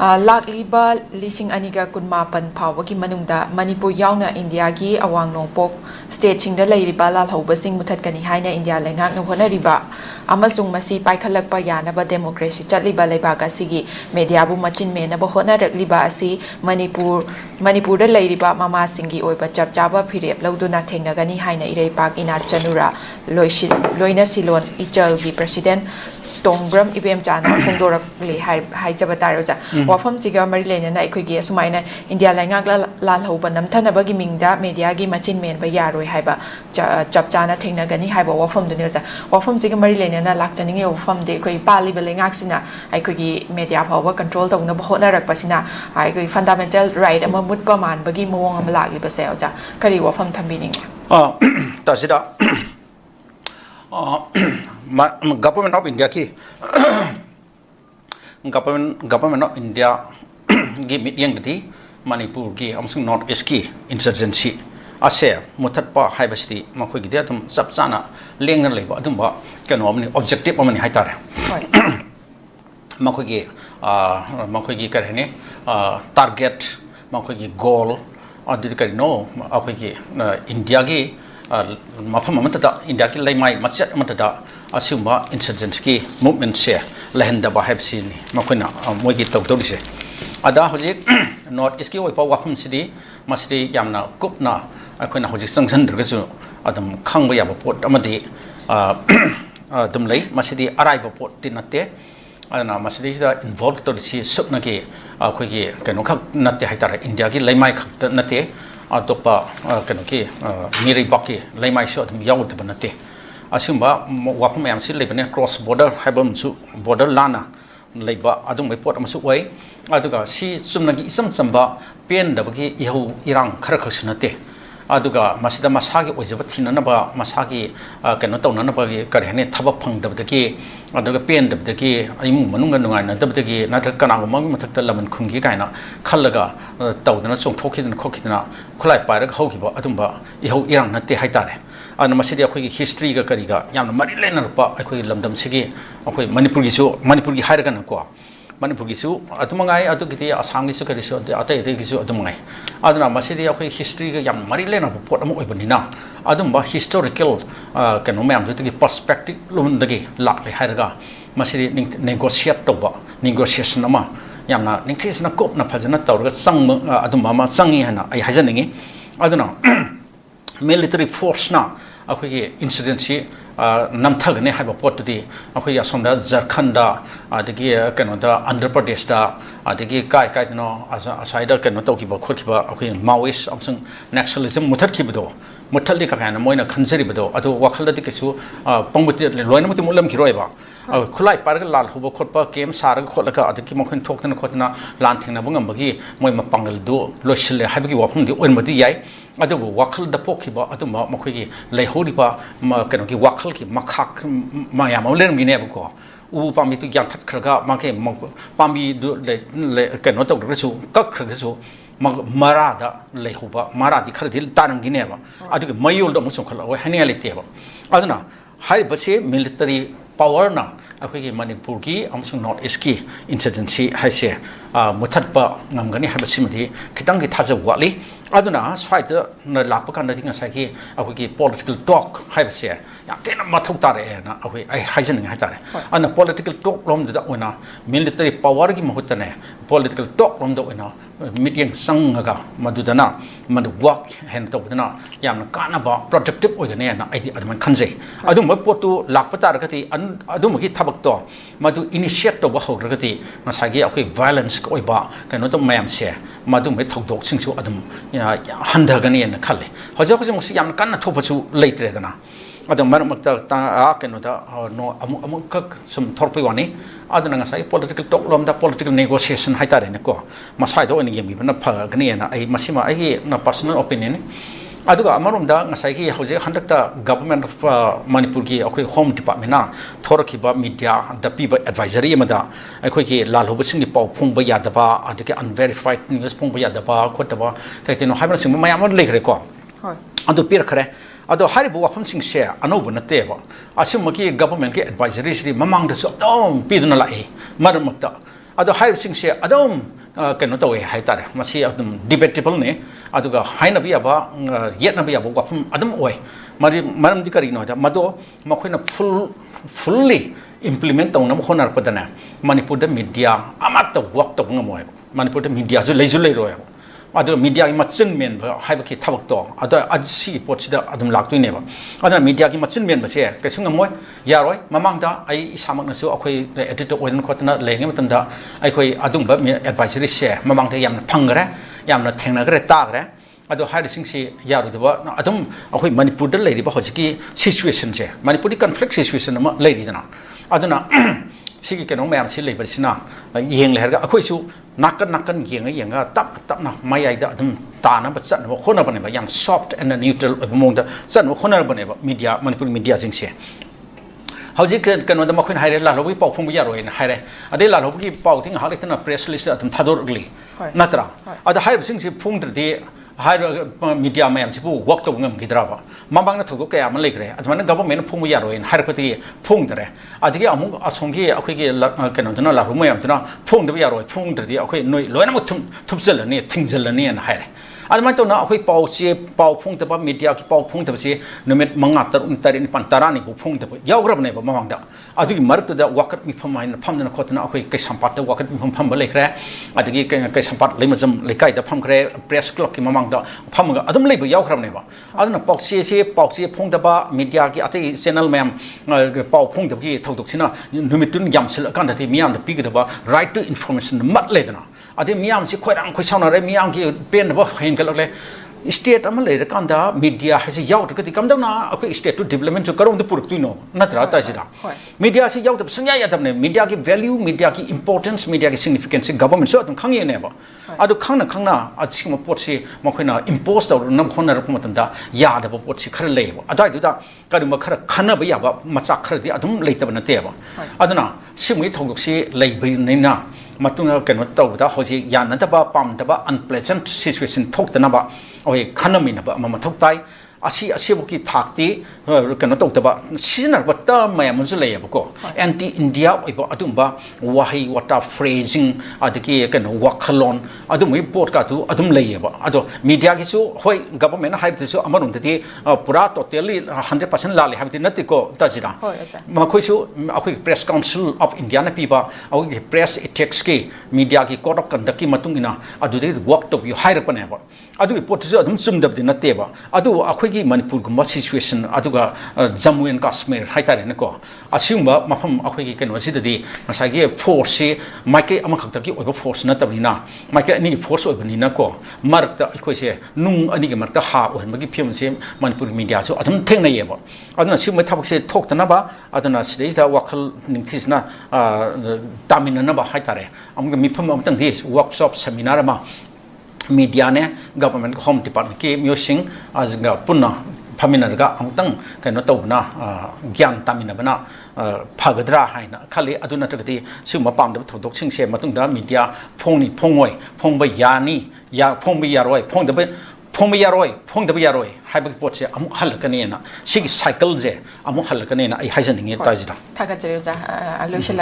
Lakliba lising aniga kunmapan phawagi manungda Manipur yauna India gi awang nongpok state chingda leiriba lalhauba sing muthatkani haina India lengak no honariba amasung masi paikhalakpa yanaba democracy chatliba leibaga sigi media bu machin menaba honarakliba asi Manipur da leiriba mama singi oiba chapchaba phirep lauduna thengnagani haina ireipak ina chanura loina silon ichal gi president Tongbram IBM Chana Fondorak Haijabataraja, Wafam Siga Marilena Naikogi, Sumaina, India Langagla Lalhoba, Namtanabagi Minda, Mediagi, Machin Men, Bayaro, Haiba, Chapchana, Tinagani, Haiba, Wafam the Nilza, Wafam Siga Marilena, Lactaning, Fam de Koi Pali Belingaxina, I could media power control of Nabahona Pasina, I could fundamental right a Mamutbaman, Bagi Moang Lagi Baselja, Kari Wafam Tambining. Does it up? Government of India ki government of India gi meeting di Manipur ki amsung North East ki insurgency ase muthatpa haibasti makhoi gi atum sapchana lengan leiba adum ba kano amni objective amani haitare makhoi gi karene target makhoi gi goal adi karino akhoi gi India gi mafam amata India ki laimai machat amata asumba insurgency movement se lehenda ba hebsi ni makoina moigi tawdolise ada hoji North East ki oipa wafam sidi masidi yamna kupna akoina hoji sangsan dergasu adam khangba yaba pot amadi dum lei masidi arai ba pot tinate ana masidi da involved to si supna ki akoigi keno khak nate haitara India ki laimai khak nate atopa keno ki miri baki laimai so adum yawd banate asumba wafam yam sil lebane cross border habam su border lana leiba adung mai pot amasu wai aduga si sumnagi isam samba pen dabagi ihu irang khara khasnate aduga masida masagi ojaba thinana ba masagi keno tawnana ba gi karhane thaba phangdabdagi aduga pen dabdagi aimu manunga nungaina dabdagi na kana mang mathakta laman khungi kaina khallaga tawdana chongthokidana khokidana khulai paira haugiba adumba ihu irang nate haitare ana masidi akhoi history ga kariga yamna mari lena pa akhoi lamdam sigi akhoi manipur gi hairaga na ko manipur gi su atumangai atugiti asam gi su kari su atai gi su atumangai aduna masidi akhoi history ga yam mari lena pot am oibanina adumba historical kanu mayam gi perspective lumdagi lakle hairaga masidi negotiate toba negotiation ama yamna ningkhisna kop na phajana tawrga sang adumba ma sangi hana ai hajaningi aduna military force na akhoi incidency namthagane haiba potdi akhoi asomda Jharkhanda adigi kano da Andhra Pradesh da adigi kai no asaida kano tokiba khotkiba akhoi Maoist amsung nationalism mutharkibdo muthali ka kana moina khanjaribodo adu wakhalda dikesu pangbuti loinamuti mulam khiroiba khulai parga lal hubo khotpa kem sarga khotlaka adiki mokhin thoktana khotna lan thingna bungambagi moi mapangal do loisile habigi wafum di onmati yai adu wakhal da pokhiba adu makhoigi leihoriba kano ki wakhal ki makhak mayam lerm gine ko u pambi tu yang that khraga make pambi le kano to resu kak khrasu marada lehuba maradi khradil tanang gine ba adu mayol do musum khala wa hanialite ba aduna hai base military power na akhoi Manipur ki amsung North East ki insurgency haise muthatpa ngamgani habasimdi khitang ki thaja wali aduna swaita na lapkan da tinga saki akhoi political talk haibase ya tena mathau tare na akhoi ai haijan ha tare ana political talk lom da ona military power ki mahutane political talk lom da ona meeting sangaga madudana madu work hen to dana yamna kana ba productive oigane na ai adman khanje adu ma potu lakpata rakati adu magi thabak to madu initiate to ba hogragati masagi akhoi violence ko oiba kano to mayam se madu me thokdok singsu adum handagani na khalle hoja ko jong yam kana thopachu leitre dana adum marmakta ta kano da no amuk sum thorpai wani aduna ngasai political talk lom da political negotiation haitare ne ko masai do ni yemi na phagani na ai masima ai na personal opinion aduga amarum da ngasai ki hoje handakta government of Manipur ki akhoi home department na thorkiba media da piba advisory amada akhoi ki lalhoba singi pau phungba yadaba adike unverified news phungba yadaba khotaba kai no haibra sing mayam lekre ko hoi adu pir khare ado haribu wafam sing se anobu na teba asumaki government ki advisory si mamang da so dom piduna lai marmakta ado hai sing se adom keno to hai tare masi adum debatable ne aduga haina bi aba yet na bi aba wapum adum oi mari maram di kari no da mado makhoina fully implement tong nam khonar padana manipur da media amat work to ngamoy manipur da media zu lei ro ado media ki machin men hai ba ki thabak to ado ajsi pot da adum lak tu ne ba ado media ki machin men ba se ka sung ngamoy ya roi mamang da ai isamak na su akhoi editor oin khotna lenge matan da ai khoi adum ba advisory se mamang da yam phangre yam na thengna gre ta gre ado hai sing si ya ru da adum akhoi manipur da lei ba hojiki situation se manipur di conflict situation ma lei ri da na aduna sigi keno mayam si lei ba sina yeng le ga akhoi su nakan yenga tap na mayai da adum ta na ba chat na khona ba ne ba yang soft and neutral among da chat na khona ba ne ba media manipur media jing se hauji keno da ma khoin haire la lobi pau phung ya roi na haire ade la lobi pau thing ha le tana press release adum thador gli natra ada haire sing si phung de hai media mayam si pu work to ngam gidraba mambang na thogo kaya man lekre atman government phung ya roin har pati phung dare adigi amung asongi akhoi ge keno dana la ru mayam dana phung de ya roi phung de akhoi noi loina mu thupsel ne thingzel ne na hai adman to na akhoi pau si pau phung de ba media ki pau phung de si numit manga tar untari ni pantara ni bu phung de yaw grab ne ba mamang da adigi mark da wakat mi pham hai na pham na khotna akhoi kai sampat da wakat mi pham ba lekre adigi kai sampat lemajam lekai da pham kre press club ki mamang da phamaga adum leiba yaw khram ne ba aduna pokse phung da ba media ki ate channel mem pau phung da ki thodok sina numitun yamsil kan da ti miam da pi ga ba right to information mat le dana ade miam si khoirang khoi sauna re miam ki pen da ba hen ka le state amal le kan da media ha si yaw da ki kam da na akoi state to development karong da puruk tu no natra ta jira media si yaw da sanya ya da ne media ki value media ki importance media ki significance government so atum khang ye ne ba adu khangna achim pot si makhoina impose da nam khona rak matam da ya da pot si khar le ba adai du da kaduma khar khana ba ya ba macha khar di adum leita ba na te ba aduna simui thogok si leibai neina matunga keno taw da hoji ya na da ba pam da ba unpleasant situation thok da na ba oi khana mi na ba ma thok tai asi buki thakti keno tok da ba season ba ta ma mun su le ya ba ko anti india oi ba adum ba wahi wata phrasing adiki keno wakhalon adum wi port ka tu adum le ya ba ado media ki su hoi government hai tu su amarun ti pura totally 100% la le habti nati ko ta jira ma khoi su akoi press council of india na pi ba au press ethics ki media ki code of conduct ki matung ina adu de work to you hire pa ne ba adu pot su adum sum dab din nate ba adu akoi ki manipur gumba situation aduga jammu and kashmir haitare ne ko asumba mafam akoi ki keno sidadi masagi force maike amakhak ki oiba force na tabina maike ni force oibani na ko mark ta akoi se nung ani ge mark ta ha oin magi phim se manipur media so adum thengna ye ba aduna sim thabak se thok ta na ba aduna sidai da wakhal ningthisna tamina na ba haitare amga mifam amtang this workshop seminar ma media ne government home department ki musing azga punna phamina ga amtang kaino tawna gyan tamina bana phagadra haina khali aduna tagati sima pamda thodok sing se matung da media phongni phongoi phongba yani ya phongba yaroi phongba yaroi haiba pot se amu halakane na sigi cycle je amu halakane na ai haijaninge tajira thaga jere ja aloisha